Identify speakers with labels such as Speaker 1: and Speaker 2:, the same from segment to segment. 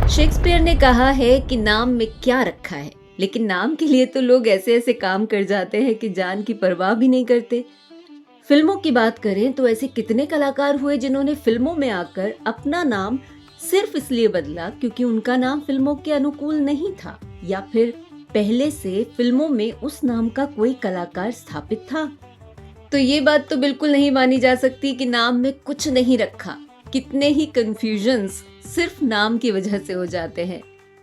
Speaker 1: Shakespeare ने कहा है कि नाम में क्या रखा है, लेकिन नाम के लिए तो लोग ऐसे ऐसे काम कर जाते हैं कि जान की परवाह भी नहीं करते। फिल्मों की बात करें तो ऐसे कितने कलाकार हुए जिन्होंने फिल्मों में आकर अपना नाम सिर्फ इसलिए बदला क्योंकि उनका नाम फिल्मों के अनुकूल नहीं था, या फिर पहले से फिल्मों में उस नाम का कोई कलाकार स्थापित था। तो ये बात तो बिल्कुल नहीं मानी जा सकती कि नाम में कुछ नहीं रखा। कितने ही कंफ्यूजन्स सिर्फ नाम की वजह से हो जाते हैं।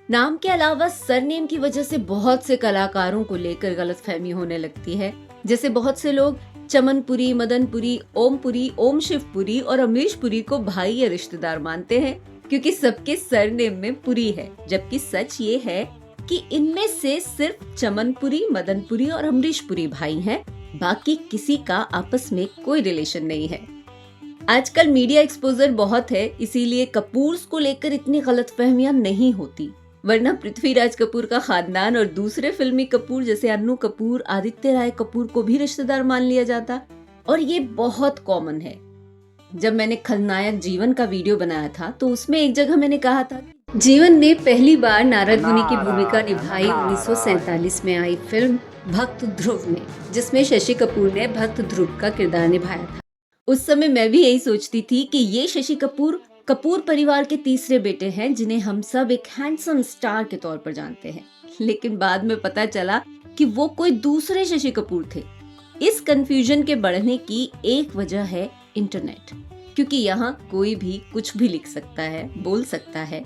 Speaker 1: नाम के अलावा सरनेम की वजह से बहुत से कलाकारों को लेकर गलतफहमी होने लगती है। जैसे बहुत से लोग चमनपुरी, मदनपुरी, ओमपुरी, ओम शिवपुरी और अमरीशपुरी को भाई या रिश्तेदार मानते हैं क्योंकि सबके सरनेम में पुरी है, जबकि सच ये है कि इनमें से सिर्फ चमनपुरी, मदनपुरी और अमरीशपुरी भाई हैं, बाकी किसी का आपस में कोई रिलेशन नहीं है। आजकल मीडिया एक्सपोजर बहुत है, इसीलिए कपूर्स को लेकर इतनी गलतफहमियां नहीं होती, वरना पृथ्वीराज कपूर का खानदान और दूसरे फिल्मी कपूर जैसे अन्नू कपूर, आदित्य राय कपूर को भी रिश्तेदार मान लिया जाता, और ये बहुत कॉमन है। जब मैंने खलनायक जीवन का वीडियो बनाया था तो उसमें एक जगह मैंने कहा था जीवन ने पहली बार नारद मुनि की भूमिका निभाई 1947 में आई फिल्म भक्त ध्रुव में, जिसमें शशि कपूर ने भक्त ध्रुव का किरदार निभाया था। उस समय मैं भी यही सोचती थी कि ये शशि कपूर कपूर परिवार के तीसरे बेटे हैं जिन्हें हम सब एक हैंडसम स्टार के तौर पर जानते हैं, लेकिन बाद में पता चला कि वो कोई दूसरे शशि कपूर थे। इस कंफ्यूजन के बढ़ने की एक वजह है इंटरनेट, क्योंकि यहाँ कोई भी कुछ भी लिख सकता है, बोल सकता है।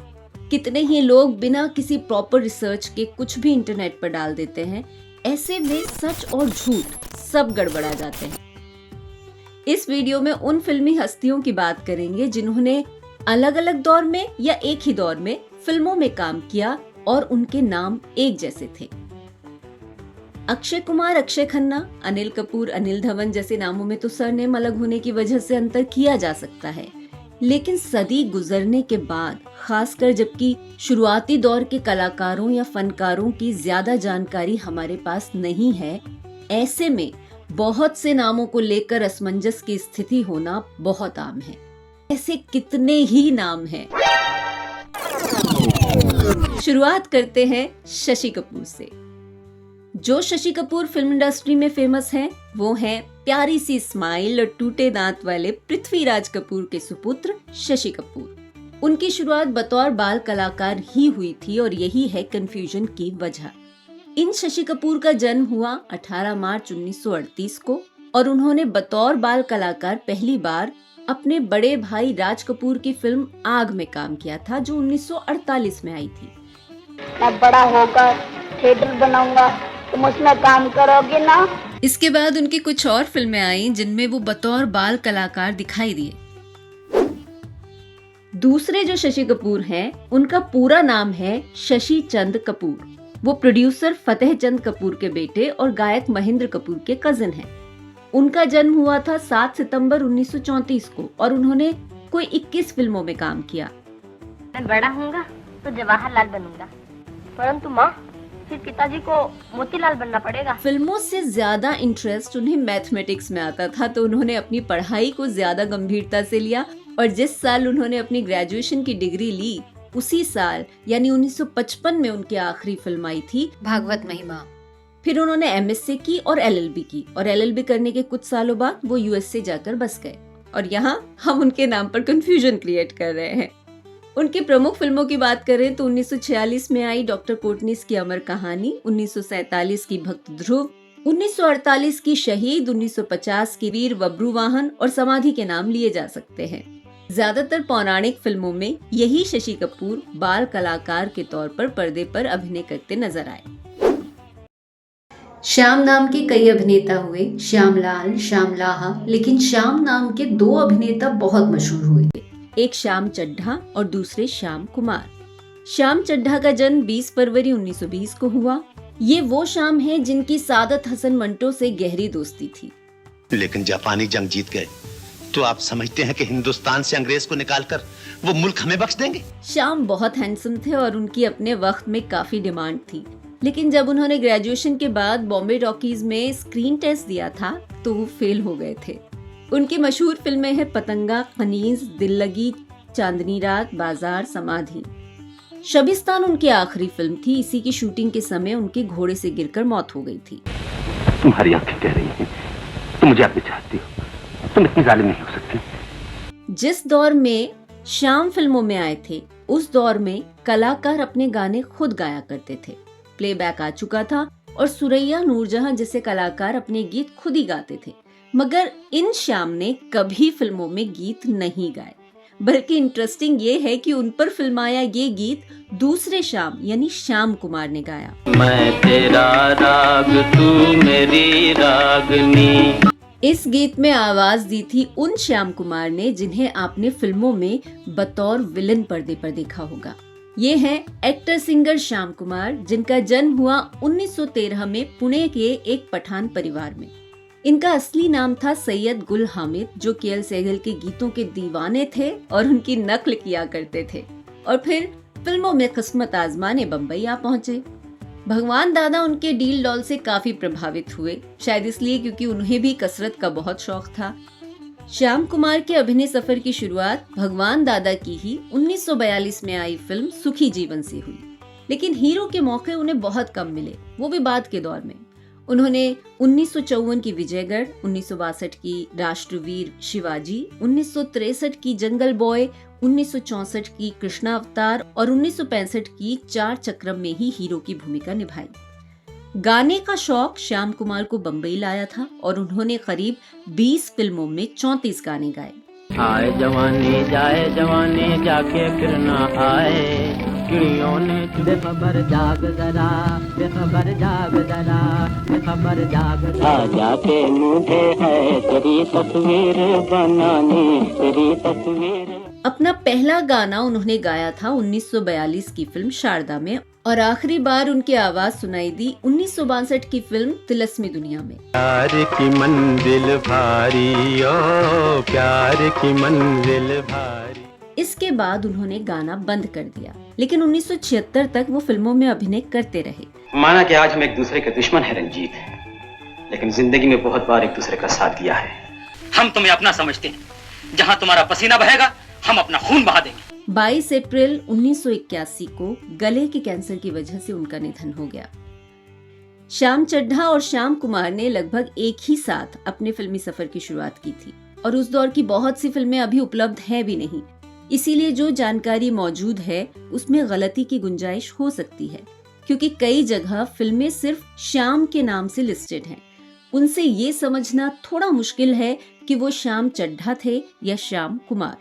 Speaker 1: कितने ही लोग बिना किसी प्रॉपर रिसर्च के कुछ भी इंटरनेट पर डाल देते हैं। ऐसे में सच और झूठ सब गड़बड़ा जाते हैं। इस वीडियो में उन फिल्मी हस्तियों की बात करेंगे जिन्होंने अलग अलग दौर में या एक ही दौर में फिल्मों में काम किया और उनके नाम एक जैसे थे। अक्षय कुमार, अक्षय खन्ना, अनिल कपूर, अनिल धवन जैसे नामों में तो सरनेम अलग होने की वजह से अंतर किया जा सकता है, लेकिन सदी गुजरने के बाद, खासकर जबकि शुरुआती दौर के कलाकारों या फनकारों की ज्यादा जानकारी हमारे पास नहीं है, ऐसे में बहुत से नामों को लेकर असमंजस की स्थिति होना बहुत आम है। ऐसे कितने ही नाम हैं। शुरुआत करते हैं शशि कपूर से। जो शशि कपूर फिल्म इंडस्ट्री में फेमस हैं, वो हैं प्यारी सी स्माइल और टूटे दांत वाले पृथ्वीराज कपूर के सुपुत्र शशि कपूर। उनकी शुरुआत बतौर बाल कलाकार ही हुई थी और यही है कंफ्यूजन की वजह। इन शशि कपूर का जन्म हुआ 18 मार्च 1938 को और उन्होंने बतौर बाल कलाकार पहली बार अपने बड़े भाई राज कपूर की फिल्म आग में काम किया था, जो 1948 में आई थी।
Speaker 2: मैं बड़ा होकर थिएटर बनाऊंगा, तुम उसमें काम करोगे ना।
Speaker 1: इसके बाद उनकी कुछ और फिल्में आई जिनमें वो बतौर बाल कलाकार दिखाई दिए। दूसरे जो शशि कपूर हैं, उनका पूरा नाम है शशि चंद कपूर। वो प्रोड्यूसर फतेह चंद कपूर के बेटे और गायक महेंद्र कपूर के कजिन हैं। उनका जन्म हुआ था 7 सितंबर 1934 को और उन्होंने कोई 21 फिल्मों में काम किया।
Speaker 2: मैं बड़ा होऊंगा तो जवाहरलाल बनूंगा, परंतु माँ फिर पिताजी को मोतीलाल बनना पड़ेगा।
Speaker 1: फिल्मों से ज्यादा इंटरेस्ट उन्हें मैथमेटिक्स में आता था, तो उन्होंने अपनी पढ़ाई को ज्यादा गंभीरता से लिया और जिस साल उन्होंने अपनी ग्रेजुएशन की डिग्री ली, उसी साल यानी 1955 में उनकी आखिरी फिल्म आई थी भागवत महिमा। फिर उन्होंने एमएससी की और एलएलबी की, और एलएलबी करने के कुछ सालों बाद वो यूएसए जाकर बस गए। और यहाँ हम उनके नाम पर कंफ्यूजन क्रिएट कर रहे हैं। उनकी प्रमुख फिल्मों की बात करें तो 1946 में आई डॉक्टर कोटनिस की अमर कहानी, 1947 की भक्त ध्रुव, 1948 की शहीद, 1950 की वीर बब्रुवाहन और समाधि के नाम लिए जा सकते हैं। ज्यादातर पौराणिक फिल्मों में यही शशि कपूर बाल कलाकार के तौर पर पर्दे पर अभिनय करते नजर आए। श्याम नाम के कई अभिनेता हुए, श्यामलाल, श्यामलाहा, लेकिन श्याम नाम के 2 अभिनेता बहुत मशहूर हुए, एक श्याम चड्ढा और दूसरे श्याम कुमार। श्याम चड्ढा का जन्म 20 फरवरी 1920 को हुआ। ये वो श्याम है जिनकी सादत हसन मंटो से गहरी दोस्ती थी।
Speaker 3: लेकिन जापानी जंग जीत गए तो आप समझते हैं कि हिंदुस्तान से अंग्रेज को निकालकर वो मुल्क हमें बख्श देंगे।
Speaker 1: श्याम बहुत हैंडसम थे और उनकी अपने वक्त में काफी डिमांड थी, लेकिन जब उन्होंने ग्रेजुएशन के बाद बॉम्बे टॉकीज में स्क्रीन टेस्ट दिया था तो वो फेल हो गए थे। उनकी मशहूर फिल्में हैं पतंगा, खनीज, दिल लगी, चांदनी रात, बाजार, समाधि। शबिस्तान उनकी आखिरी फिल्म थी। इसी की शूटिंग के समय उनके घोड़े से गिरकर मौत हो गई थी।
Speaker 4: तुम्हारी आंखें कह रही हैं, तुम मुझे अपनी चाहती हो, तुम इतनी जालिम नहीं हो सकती।
Speaker 1: जिस दौर में श्याम फिल्मों में आए थे, उस दौर में कलाकार अपने गाने खुद गाया करते थे। प्लेबैक आ चुका था और सुरैया, नूरजहां जैसे कलाकार अपने गीत खुद ही गाते थे। मगर इन श्याम ने कभी फिल्मों में गीत नहीं गाए। बल्कि इंटरेस्टिंग ये है कि उन पर फिल्माया ये गीत दूसरे श्याम यानी श्याम कुमार ने गाया।
Speaker 4: मैं तेरा राग, तू मेरी रागनी।
Speaker 1: इस गीत में आवाज दी थी उन श्याम कुमार ने जिन्हें आपने फिल्मों में बतौर विलन पर्दे पर देखा होगा। ये हैं एक्टर सिंगर श्याम कुमार, जिनका जन्म हुआ 1913 में पुणे के एक पठान परिवार में। इनका असली नाम था सैयद गुल हामिद, जो के.एल. सहगल के गीतों के दीवाने थे और उनकी नकल किया करते थे। और फिर फिल्मों में किस्मत आजमाने बम्बई आ पहुंचे। भगवान दादा उनके डील डॉल से काफी प्रभावित हुए, शायद इसलिए क्योंकि उन्हें भी कसरत का बहुत शौक था। श्याम कुमार के अभिनय सफर की शुरुआत भगवान दादा की ही 1942 में आई फिल्म सुखी जीवन से हुई। लेकिन हीरो के मौके उन्हें बहुत कम मिले, वो भी बाद के दौर में। उन्होंने 1954 की विजयगढ़, 1962 की राष्ट्रवीर शिवाजी, 1963 की जंगल बॉय, 1964 की कृष्णा अवतार और 1965 की चार चक्रम में ही हीरो की भूमिका निभाई। गाने का शौक श्याम कुमार को बम्बई लाया था और उन्होंने करीब 20 फिल्मों में 34 गाने गाए।
Speaker 4: आए जवानी जाए जवानी, जाके फिर ना आए चिड़ियों ने। बेखबर जाग जरा, बेखबर जाग जरा, बेखबर जाग जरा। जाके मुझे है तेरी तस्वीर बनानी, तेरी तस्वीर।
Speaker 1: अपना पहला गाना उन्होंने गाया था 1942 की फिल्म शारदा में और आखिरी बार उनकी आवाज सुनाई दी 1962 की फिल्म तिलस्मी दुनिया में।
Speaker 4: प्यार की मंजिल भारी, ओ प्यार की मंजिल भारी।
Speaker 1: इसके बाद उन्होंने गाना बंद कर दिया, लेकिन 1976 तक वो फिल्मों में अभिनय करते रहे।
Speaker 5: माना कि आज हम एक दूसरे के दुश्मन हैं रंजीत, लेकिन जिंदगी में बहुत बार एक दूसरे का साथ दिया है। हम तुम्हें अपना समझते हैं, जहां तुम्हारा पसीना बहेगा हम अपना खून बहा देंगे।
Speaker 1: 22 अप्रैल 1981 को गले के कैंसर की वजह से उनका निधन हो गया। श्याम चड्ढा और श्याम कुमार ने लगभग एक ही साथ अपने फिल्मी सफर की शुरुआत की थी और उस दौर की बहुत सी फिल्में अभी उपलब्ध है भी नहीं, इसीलिए जो जानकारी मौजूद है उसमें गलती की गुंजाइश हो सकती है, क्योंकि कई जगह फिल्में सिर्फ श्याम के नाम से लिस्टेड हैं। उनसे ये समझना थोड़ा मुश्किल है कि वो श्याम चड्ढा थे या श्याम कुमार।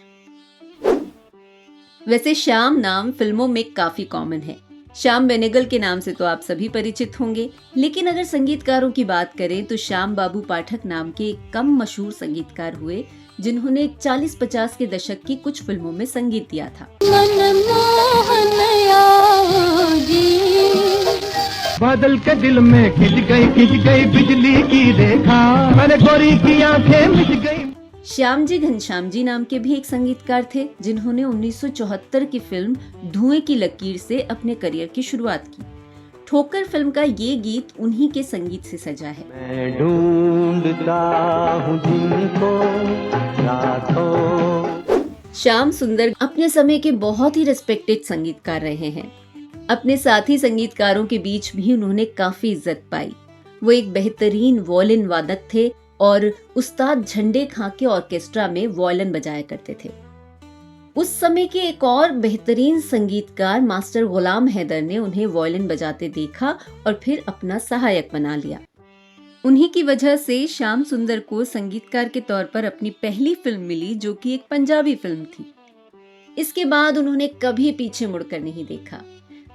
Speaker 1: वैसे श्याम नाम फिल्मों में काफी कॉमन है। श्याम बेनेगल के नाम से तो आप सभी परिचित होंगे, लेकिन अगर संगीतकारों की बात करें तो श्याम बाबू पाठक नाम के एक कम मशहूर संगीतकार हुए, जिन्होंने 40-50 के दशक की कुछ फिल्मों में संगीत दिया था।
Speaker 4: बादल के दिल में खिंच गई बिजली की रेखा, अरे गोरी की आंखें मिट गई।
Speaker 1: श्याम जी घनश्याम जी नाम के भी एक संगीतकार थे, जिन्होंने 1974 की फिल्म धुएं की लकीर से अपने करियर की शुरुआत की। ठोकर फिल्म का ये गीत उन्हीं के संगीत से सजा है।
Speaker 4: मैं ढूंढता हूं जिनको रातों।
Speaker 1: श्याम सुंदर अपने समय के बहुत ही रिस्पेक्टेड संगीतकार रहे हैं। अपने साथी संगीतकारों के बीच भी उन्होंने काफी इज्जत पाई। वो एक बेहतरीन वॉयलिन वादक थे और उस्ताद झंडे खां के ऑर्केस्ट्रा में वॉयलिन बजाया करते थे। उस समय के एक और बेहतरीन संगीतकार मास्टर गुलाम हैदर ने उन्हें वॉयलिन बजाते देखा और फिर अपना सहायक बना लिया। उन्हीं की वजह से श्याम सुंदर को संगीतकार के तौर पर अपनी पहली फिल्म मिली, जो कि एक पंजाबी फिल्म थी। इसके बाद उन्होंने कभी पीछे मुड़कर नहीं देखा।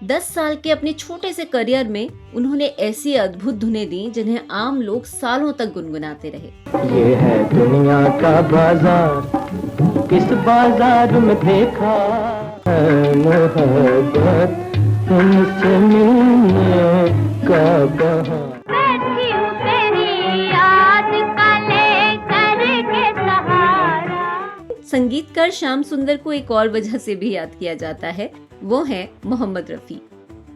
Speaker 1: 10 साल के अपने छोटे से करियर में उन्होंने ऐसी अद्भुत धुनें दी जिन्हें आम लोग सालों तक गुनगुनाते रहे।
Speaker 4: ये है दुनिया का बाजार, किस बाजार में देखा है मोहब्बत, तुमसे मिलने का बहार।
Speaker 2: बैठी हूँ तेरी याद का लेकर के सहारा।
Speaker 1: संगीतकार श्याम सुंदर को एक और वजह से भी याद किया जाता है, वो है मोहम्मद रफी।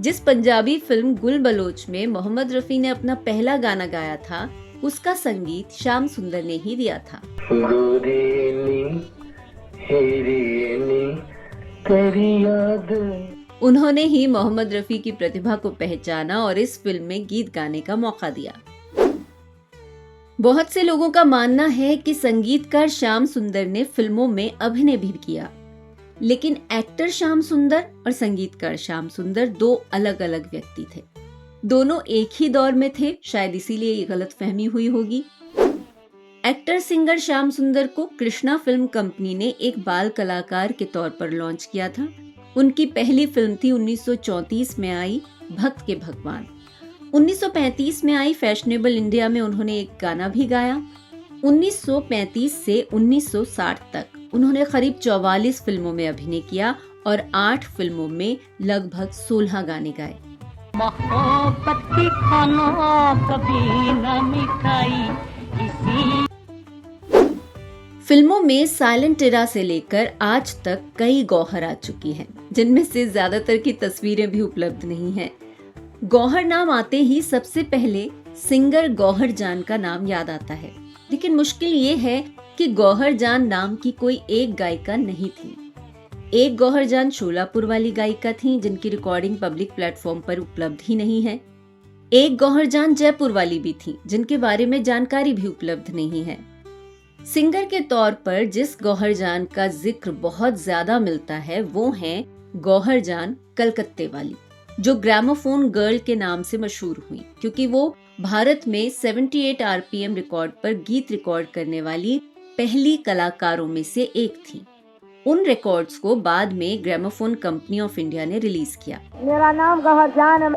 Speaker 1: जिस पंजाबी फिल्म गुल बलोच में मोहम्मद रफी ने अपना पहला गाना गाया था, उसका संगीत श्याम सुंदर ने ही दिया था। उन्होंने ही मोहम्मद रफी की प्रतिभा को पहचाना और इस फिल्म में गीत गाने का मौका दिया। बहुत से लोगों का मानना है कि संगीतकार श्याम सुंदर ने फिल्मों में अभिनय भी किया, लेकिन एक्टर श्याम सुंदर और संगीतकार श्याम सुंदर दो अलग अलग व्यक्ति थे। दोनों एक ही दौर में थे, शायद इसीलिए ये गलतफहमी हुई होगी। एक्टर सिंगर श्याम सुंदर को कृष्णा फिल्म कंपनी ने एक बाल कलाकार के तौर पर लॉन्च किया था। उनकी पहली फिल्म थी 1934 में आई भक्त के भगवान। 1935 में आई फैशनेबल इंडिया में उन्होंने एक गाना भी गाया। 1935 से 1960 तक उन्होंने करीब 44 फिल्मों में अभिनय किया और 8 फिल्मों में लगभग 16 गाने गाए।
Speaker 4: मोहब्बत की खानों कभी न मिठाई इसी।
Speaker 1: फिल्मों में साइलेंट एरा से लेकर आज तक कई गौहर आ चुकी हैं, जिनमें से ज्यादातर की तस्वीरें भी उपलब्ध नहीं हैं। गौहर नाम आते ही सबसे पहले सिंगर गौहर जान का नाम याद आता है, लेकिन मुश्किल ये है कि गौहर जान नाम की कोई एक गायिका नहीं थी। एक गौहर जान शोलापुर वाली गायिका थी, जिनकी रिकॉर्डिंग पब्लिक प्लेटफॉर्म पर उपलब्ध ही नहीं है। एक गौहर जान जयपुर वाली भी थी, जिनके बारे में जानकारी भी उपलब्ध नहीं है। सिंगर के तौर पर जिस गौहर जान का जिक्र बहुत ज्यादा मिलता है वो है गौहर जान कलकत्ते वाली, जो ग्रामोफोन गर्ल के नाम से मशहूर हुई क्योंकि वो भारत में 78 आरपीएम रिकॉर्ड पर गीत रिकॉर्ड करने वाली पहली कलाकारों में से एक थी। उन रिकॉर्ड्स को बाद में ग्रामोफोन कंपनी ऑफ इंडिया ने रिलीज किया।
Speaker 2: मेरा नाम गौहर जान है।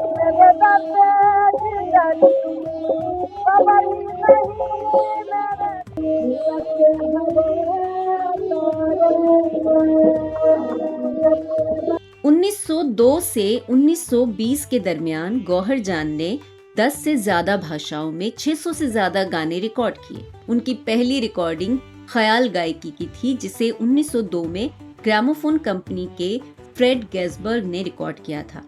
Speaker 1: 1902 से 1920 के दरमियान गौहर जान ने 10 से ज्यादा भाषाओं में 600 से ज्यादा गाने रिकॉर्ड किए। उनकी पहली रिकॉर्डिंग ख्याल गायकी की थी, जिसे 1902 में ग्रामोफोन कंपनी के फ्रेड गैसबर्ग ने रिकॉर्ड किया था।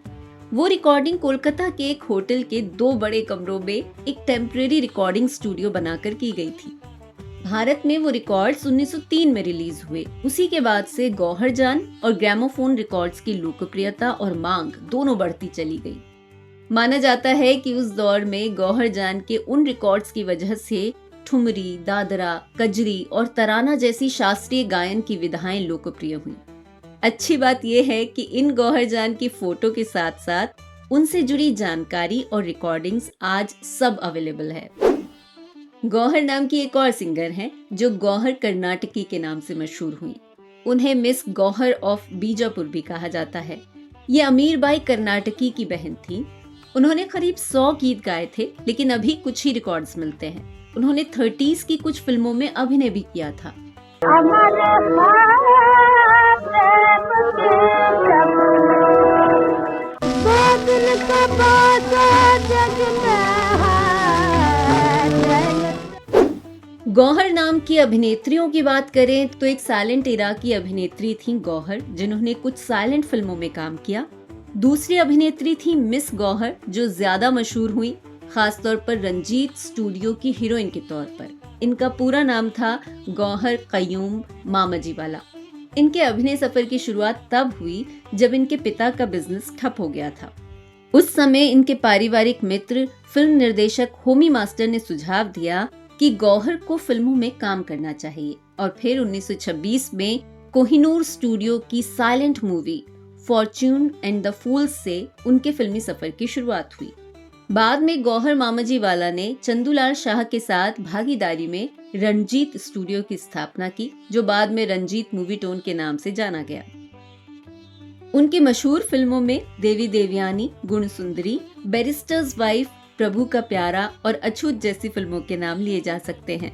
Speaker 1: वो रिकॉर्डिंग कोलकाता के एक होटल के 2 बड़े कमरों में एक टेम्परेरी रिकॉर्डिंग स्टूडियो बनाकर की गई थी। भारत में वो रिकॉर्ड्स 1903 में रिलीज हुए। उसी के बाद से गौहर जान और ग्रामोफोन रिकॉर्ड्स की लोकप्रियता और मांग दोनों बढ़ती चली गई। माना जाता है कि उस दौर में गौहर जान के उन रिकॉर्ड्स की वजह से ठुमरी, दादरा, कजरी और तराना जैसी शास्त्रीय गायन की विधाएं लोकप्रिय हुई। अच्छी बात यह है कि इन गौहर जान की फोटो के साथ साथ उनसे जुड़ी जानकारी और रिकॉर्डिंग्स आज सब अवेलेबल है। गौहर नाम की एक और सिंगर हैं जो गौहर कर्नाटकी के नाम से मशहूर हुई। उन्हें मिस गौहर ऑफ बीजापुर भी कहा जाता है। ये अमीर बाई कर्नाटकी की बहन थी। उन्होंने करीब 100 गीत गाए थे, लेकिन अभी कुछ ही रिकॉर्ड्स मिलते हैं। उन्होंने 30s की कुछ फिल्मों में अभिनय भी किया था। गौहर नाम की अभिनेत्रियों की बात करें तो एक साइलेंट एरा की अभिनेत्री थी गौहर, जिन्होंने कुछ साइलेंट फिल्मों में काम किया। दूसरी अभिनेत्री थी मिस गौहर, जो ज्यादा मशहूर हुई, खासतौर पर रंजीत स्टूडियो की हीरोइन के तौर पर। इनका पूरा नाम था गौहर कयूम मामजीवाला। इनके अभिनय सफर की शुरुआत तब हुई जब इनके पिता का बिजनेस ठप हो गया था। उस समय इनके पारिवारिक मित्र फिल्म निर्देशक होमी मास्टर ने सुझाव दिया कि गौहर को फिल्मों में काम करना चाहिए, और फिर 1926 में कोहिनूर स्टूडियो की silent movie Fortune and the fools से उनके फिल्मी सफर की शुरुआत हुई। बाद में गौहर मामजीवाला ने चंदूलाल शाह के साथ भागीदारी में रंजीत स्टूडियो की स्थापना की, जो बाद में रंजीत मूवी टोन के नाम से जाना गया। उनकी मशहूर फिल्मों में देवी देवयानी, गुणसुंदरी, बैरिस्टर्स वाइफ, प्रभु का प्यारा और अछूत जैसी फिल्मों के नाम लिए जा सकते हैं।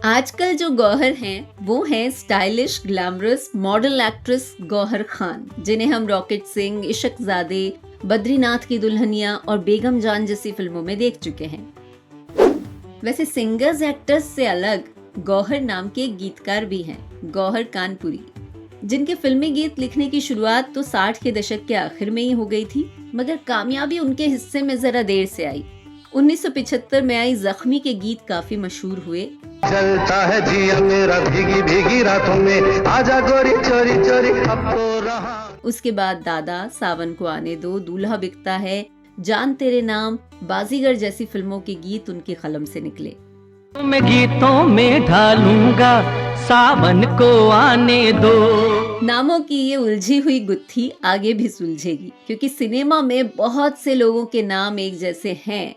Speaker 1: आजकल जो गौहर हैं वो हैं stylish, glamorous model actress Gauhar Khan, जिन्हें हम रॉकेट सिंह, इशकजादे, बद्रीनाथ की दुल्हनिया और बेगम जान जैसी फिल्मों में देख चुके हैं। वैसे सिंगर्स एक्टर्स से अलग गौहर नाम के गीतकार भी हैं, गौहर कानपुरी। जिनके फिल्मी गीत लिखने की शुरुआत तो 60 के दशक के आखिर में ही हो गई थी, मगर कामयाबी उनके हिस्से में जरा देर से आई। 1975 में आई जख्मी के गीत काफी मशहूर हुए।
Speaker 6: चलता है जिया मेरा भीगी भीगी रातों में, आजा गोरी चोरी चोरी अब तो रहा।
Speaker 1: उसके बाद दादा, सावन को आने दो, दूल्हा बिकता है, जान तेरे नाम, बाजीगर जैसी फिल्मों के गीत उनकी कलम से निकले।
Speaker 4: मैं गीतों में ढालूंगा सावन को आने दो।
Speaker 1: नामों की ये उलझी हुई गुत्थी आगे भी सुलझेगी, क्योंकि सिनेमा में बहुत से लोगों के नाम एक जैसे हैं।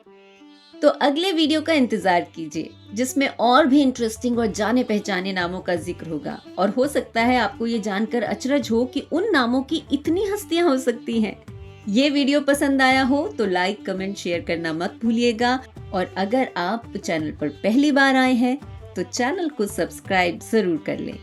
Speaker 1: तो अगले वीडियो का इंतजार कीजिए, जिसमें और भी इंटरेस्टिंग और जाने पहचाने नामों का जिक्र होगा। और हो सकता है आपको ये जानकर अचरज हो कि उन नामों की इतनी हस्तियां हो सकती हैं। ये वीडियो पसंद आया हो तो लाइक, कमेंट, शेयर करना मत भूलिएगा। और अगर आप चैनल पर पहली बार आए हैं तो चैनल को सब्सक्राइब जरूर कर लें।